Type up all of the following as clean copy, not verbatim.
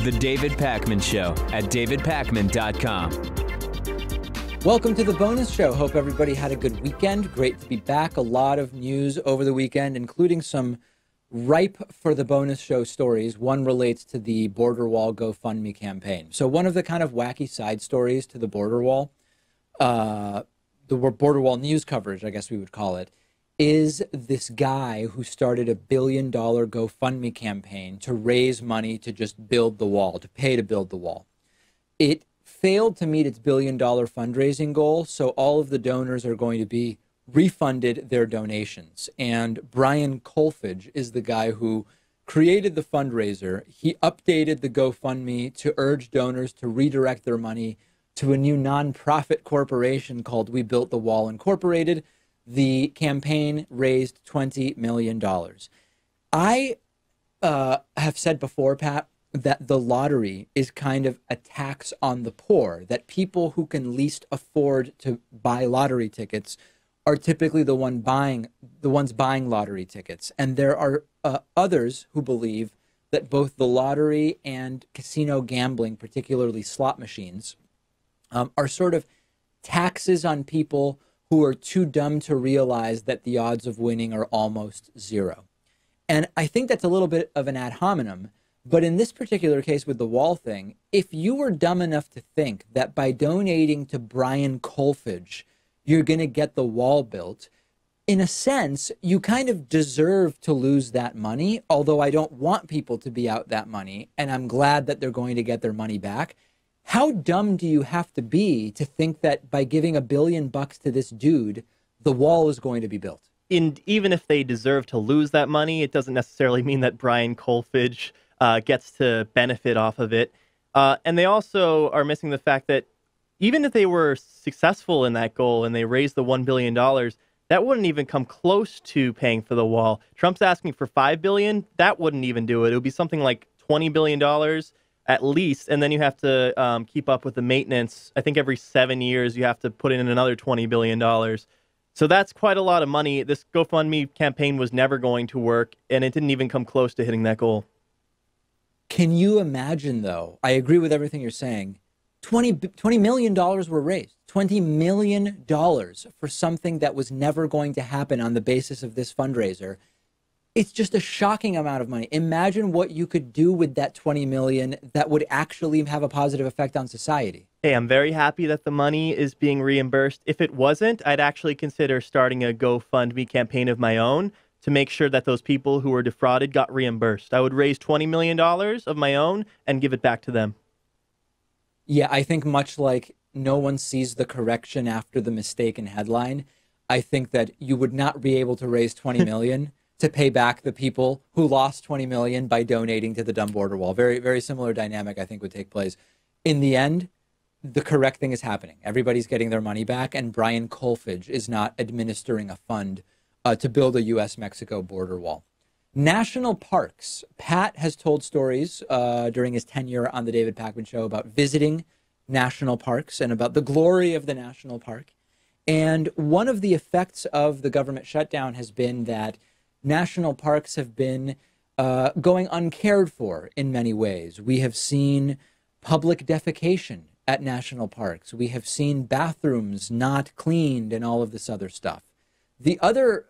The David Pakman Show at davidpakman.com. Welcome to the bonus show. Hope everybody had a good weekend. Great to be back. A lot of news over the weekend, including some ripe for the bonus show stories. One relates to the border wall GoFundMe campaign. So one of the kind of wacky side stories to the border wall, the border wall news coverage, I guess we would call it, is this guy who started a $1 billion GoFundMe campaign to raise money to just build the wall, to pay to build the wall. It failed to meet its $1 billion fundraising goal, so all of the donors are going to be refunded their donations. And Brian Kolfage is the guy who created the fundraiser. He updated the GoFundMe to urge donors to redirect their money to a new nonprofit corporation called We Built the Wall Incorporated. The campaign raised $20 million. I have said before, Pat, that the lottery is kind of a tax on the poor, that people who can least afford to buy lottery tickets are typically the ones buying lottery tickets. And there are others who believe that both the lottery and casino gambling, particularly slot machines, are sort of taxes on people who are too dumb to realize that the odds of winning are almost zero. And I think that's a little bit of an ad hominem. But in this particular case with the wall thing, if you were dumb enough to think that by donating to Brian Kolfage, you're going to get the wall built, in a sense, you kind of deserve to lose that money, although I don't want people to be out that money, and I'm glad that they're going to get their money back. How dumb do you have to be to think that by giving $1 billion to this dude, the wall is going to be built? And even if they deserve to lose that money, it doesn't necessarily mean that Brian Kolfage gets to benefit off of it. And they also are missing the fact that even if they were successful in that goal and they raised the $1 billion, that wouldn't even come close to paying for the wall. Trump's asking for $5 billion. That wouldn't even do it. It would be something like $20 billion at least. And then you have to keep up with the maintenance. I think every 7 years you have to put in another $20 billion. So that's quite a lot of money. This GoFundMe campaign was never going to work, and it didn't even come close to hitting that goal. Can you imagine, though? I agree with everything you're saying. $20 million were raised. $20 million for something that was never going to happen on the basis of this fundraiser. It's just a shocking amount of money. Imagine what you could do with that $20 million that would actually have a positive effect on society. Hey, I'm very happy that the money is being reimbursed. If it wasn't, I'd actually consider starting a GoFundMe campaign of my own to make sure that those people who were defrauded got reimbursed. I would raise $20 million of my own and give it back to them. Yeah, I think much like no one sees the correction after the mistaken headline, I think that you would not be able to raise $20 million to pay back the people who lost $20 million by donating to the dumb border wall. Very, very similar dynamic, I think, would take place. In the end, the correct thing is happening. Everybody's getting their money back, and Brian Kolfage is not administering a fund to build a U.S.-Mexico border wall. National parks. Pat has told stories during his tenure on the David Pakman Show about visiting national parks and about the glory of the national park. And one of the effects of the government shutdown has been that national parks have been going uncared for in many ways. We have seen public defecation at national parks. We have seen bathrooms not cleaned and all of this other stuff. The other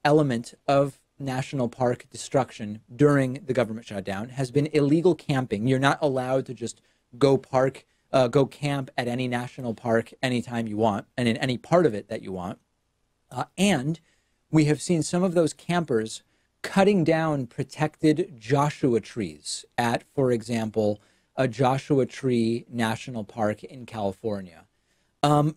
element of national park destruction during the government shutdown has been illegal camping. You're not allowed to just go camp at any national park anytime you want and in any part of it that you want. And we have seen some of those campers cutting down protected Joshua trees at, for example, a Joshua Tree National Park in California.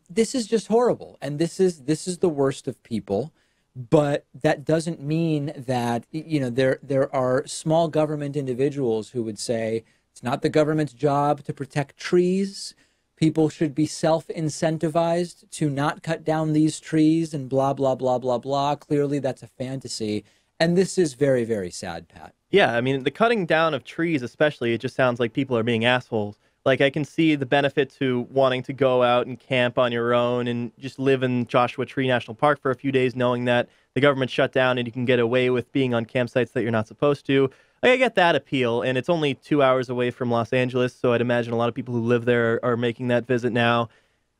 This is just horrible, and this is the worst of people. But that doesn't mean that, you know, there are small government individuals who would say it's not the government's job to protect trees. People should be self-incentivized to not cut down these trees and blah, blah, blah, blah, blah. Clearly, that's a fantasy. And this is very, very sad, Pat. Yeah, I mean, the cutting down of trees especially, it just sounds like people are being assholes. Like, I can see the benefit to wanting to go out and camp on your own and just live in Joshua Tree National Park for a few days, knowing that the government shut down and you can get away with being on campsites that you're not supposed to. I get that appeal, and it's only 2 hours away from Los Angeles, so I'd imagine a lot of people who live there are making that visit now.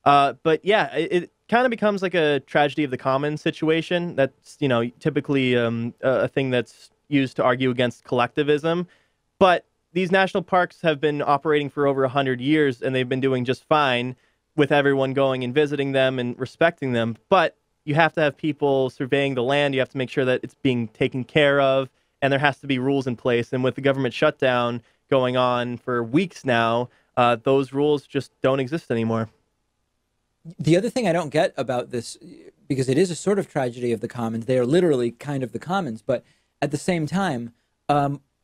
But yeah, it kind of becomes like a tragedy of the commons situation. That's, typically a thing that's used to argue against collectivism. But these national parks have been operating for over 100 years, and they've been doing just fine with everyone going and visiting them and respecting them. But you have to have people surveying the land. You have to make sure that it's being taken care of, and there has to be rules in place. And with the government shutdown going on for weeks now, those rules just don't exist anymore. The other thing I don't get about this, because it is a sort of tragedy of the commons, they are literally kind of the commons, but at the same time,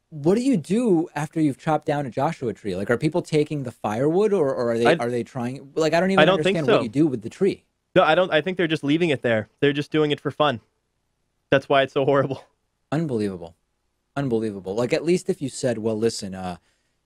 what do you do after you've chopped down a Joshua tree? Like, are people taking the firewood, or are they trying? Like, I don't even understand what you do with the tree. No, I don't. I think they're just leaving it there. They're just doing it for fun. That's why it's so horrible. Unbelievable. Like, at least if you said, well, listen,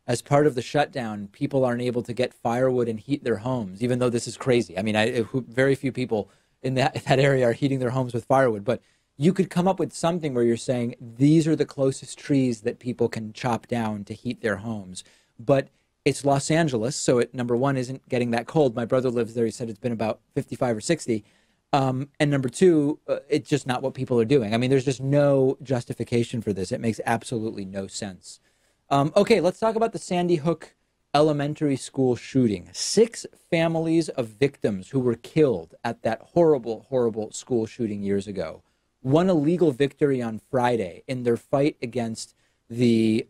as part of the shutdown, people aren't able to get firewood and heat their homes, even though this is crazy. I mean, very few people in that area are heating their homes with firewood, but you could come up with something where you're saying these are the closest trees that people can chop down to heat their homes. But it's Los Angeles, so it, number one, isn't getting that cold. My brother lives there. He said it's been about 55 or 60. And number two, it's just not what people are doing. I mean, there's just no justification for this. It makes absolutely no sense. Okay, let's talk about the Sandy Hook Elementary School shooting. 6 families of victims who were killed at that horrible, horrible school shooting years ago won a legal victory on Friday in their fight against the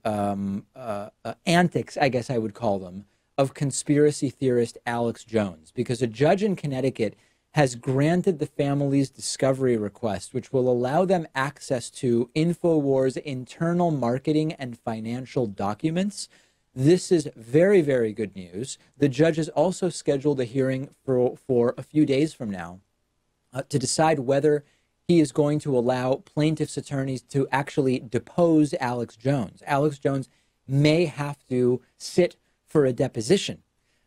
antics, I guess I would call them, of conspiracy theorist Alex Jones, because a judge in Connecticut has granted the family's discovery request, which will allow them access to InfoWars' internal marketing and financial documents. This is very, very good news. The judge has also scheduled a hearing for a few days from now to decide whether he is going to allow plaintiffs' attorneys to actually depose Alex Jones. Alex Jones may have to sit for a deposition.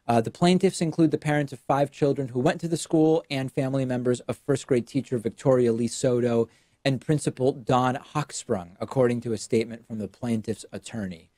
The plaintiffs include the parents of 5 children who went to the school and family members of first-grade teacher Victoria Lee Soto and Principal Don Hochsprung, according to a statement from the plaintiff's attorney.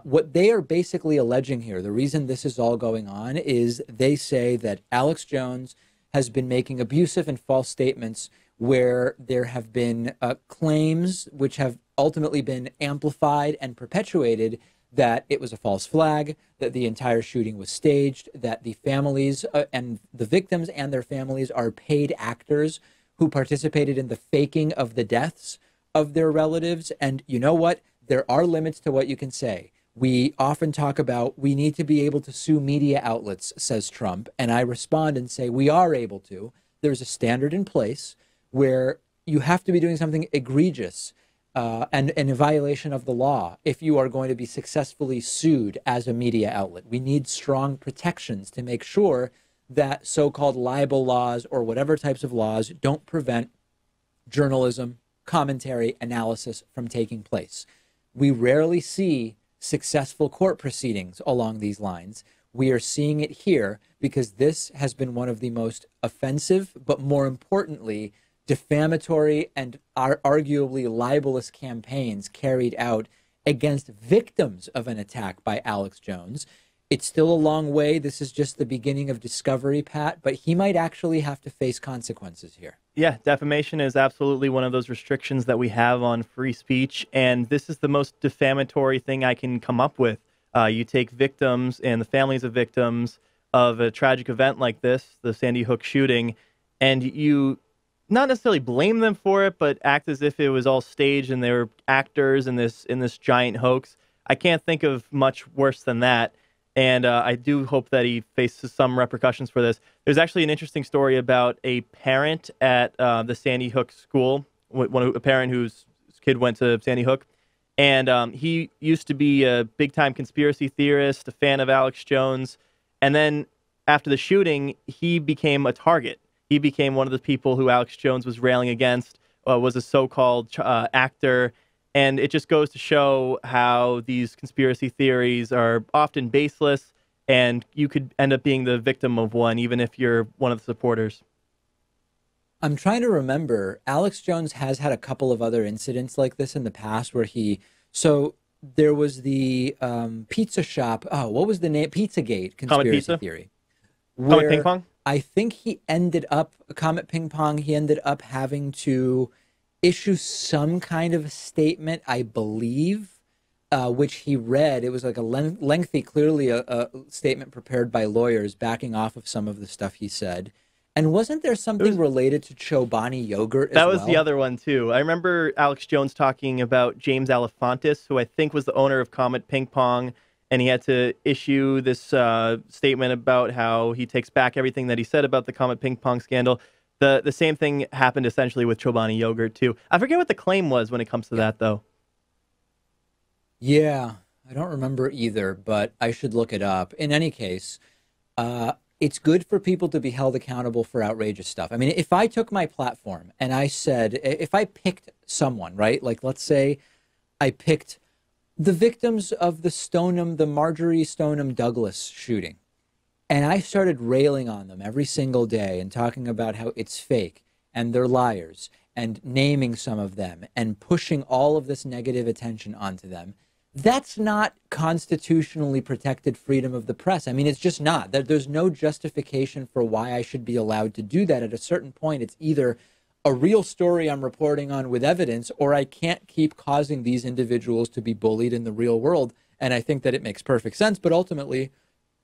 What they are basically alleging here, the reason this is all going on, is they say that Alex Jones has been making abusive and false statements where there have been claims which have ultimately been amplified and perpetuated that it was a false flag, that the entire shooting was staged, that the families and the victims and their families are paid actors who participated in the faking of the deaths of their relatives. And you know what? There are limits to what you can say. We often talk about we need to be able to sue media outlets, says Trump. And I respond and say we are able to. There's a standard in place where you have to be doing something egregious and a violation of the law if you are going to be successfully sued as a media outlet. We need strong protections to make sure that so-called libel laws or whatever types of laws don't prevent journalism, commentary, analysis from taking place. We rarely see successful court proceedings along these lines. We are seeing it here because this has been one of the most offensive, but more importantly, defamatory and arguably libelous campaigns carried out against victims of an attack by Alex Jones. It's still a long way. This is just the beginning of discovery, Pat, but he might actually have to face consequences here. Yeah, defamation is absolutely one of those restrictions that we have on free speech, and this is the most defamatory thing I can come up with. You take victims and the families of victims of a tragic event like this, the Sandy Hook shooting, and you not necessarily blame them for it, but act as if it was all staged and they were actors in this giant hoax. I can't think of much worse than that. And I do hope that he faces some repercussions for this. There's actually an interesting story about a parent at the Sandy Hook school, a parent whose kid went to Sandy Hook. And he used to be a big-time conspiracy theorist, a fan of Alex Jones. And then after the shooting, he became a target. He became one of the people who Alex Jones was railing against, was a so-called actor. And it just goes to show how these conspiracy theories are often baseless, and you could end up being the victim of one, even if you're one of the supporters. I'm trying to remember. Alex Jones has had a couple of other incidents like this in the past where he So there was the pizza shop. Oh, what was the name? Pizzagate conspiracy theory. Comet Ping Pong? I think Comet Ping Pong, he ended up having to issue some kind of a statement, I believe, which he read. It was like a lengthy, clearly a statement prepared by lawyers backing off of some of the stuff he said. And wasn't there something related to Chobani yogurt as well? That was the other one, too. I remember Alex Jones talking about James Alefantis, who I think was the owner of Comet Ping Pong, and he had to issue this statement about how he takes back everything that he said about the Comet Ping Pong scandal. The same thing happened essentially with Chobani yogurt, too. I forget what the claim was when it comes to that, though. Yeah, I don't remember either, but I should look it up. In any case, it's good for people to be held accountable for outrageous stuff. I mean, if I took my platform and I said, if I picked someone, right? Like, let's say I picked the victims of the Marjorie Stoneham Douglas shooting, and I started railing on them every single day and talking about how it's fake and they're liars and naming some of them and pushing all of this negative attention onto them. That's not constitutionally protected freedom of the press. I mean, it's just not. There's no justification for why I should be allowed to do that. At a certain point, it's either a real story I'm reporting on with evidence, or I can't keep causing these individuals to be bullied in the real world. And I think that it makes perfect sense. But ultimately,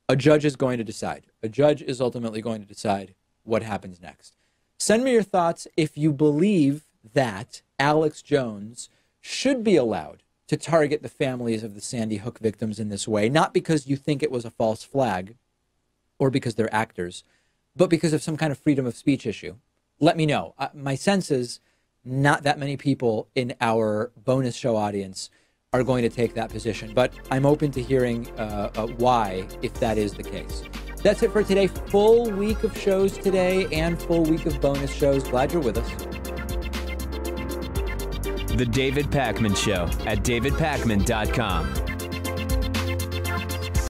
a judge is going to decide. A judge is ultimately going to decide what happens next. Send me your thoughts if you believe that Alex Jones should be allowed to target the families of the Sandy Hook victims in this way, not because you think it was a false flag or because they're actors, but because of some kind of freedom of speech issue. Let me know. My sense is not that many people in our bonus show audience are going to take that position, but I'm open to hearing why, if that is the case. That's it for today. Full week of shows today and full week of bonus shows. Glad you're with us. The David Pakman Show at davidpakman.com.